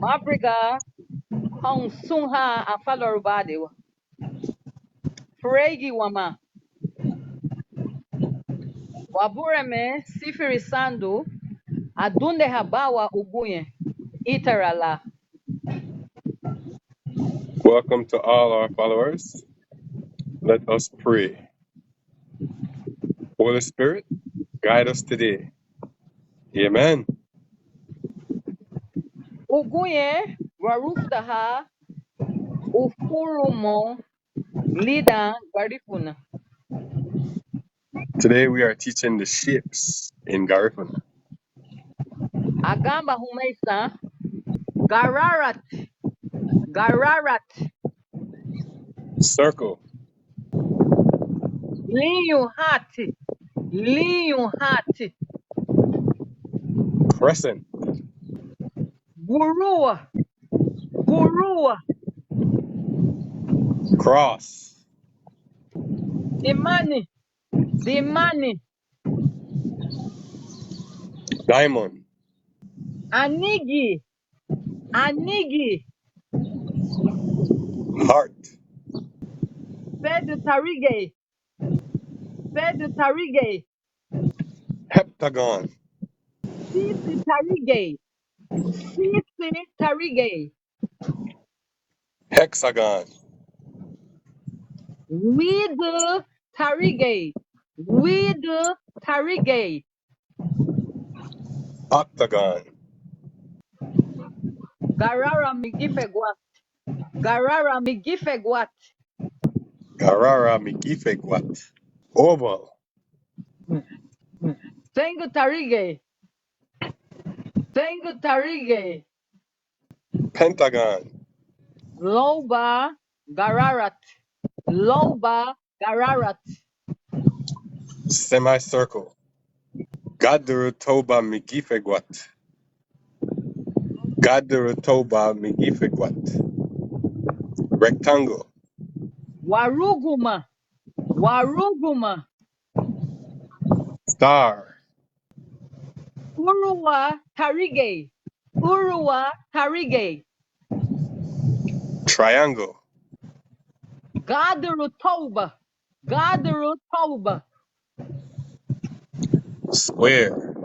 Mabriga, Hong Sungha, and Falorubadi. Fregi Wama. Wabureme, Sifiri Sandu, Adunde Habawa Ubuye, Itarala. Welcome to all our followers. Let us pray. Holy Spirit, guide us today. Amen. Uguye, Waruftaha, Ufurumo, Lida, Garifuna. Today we are teaching the shapes in Garifuna. Agamba Humesa, Gararat, Gararat, Circle, Liu Hati, Liu Hati, crescent, Gurua, Gurua, cross, Dimani, Dimani, diamond, Anigi, Anigi, heart, Fedu Tarige, Fedu Tarige, heptagon, Sisi Tarige, Sisi Tarige, hexagon, Widu Tarige, Widu Tarige, octagon, Garara Migifegwat, Garara Migifegwat, garara migifegwat, oval, Tengu Tarige, Tengu Tarige, pentagon, Loba Gararat, Loba Gararat, semicircle, gadarutoba migifegwat, gadarutoba migifegwat, rectangle, Waruguma, Waruguma, star, Uruwa Tarige, Uruwa Tarige, triangle, Gadarutoba, Gadarutoba, square,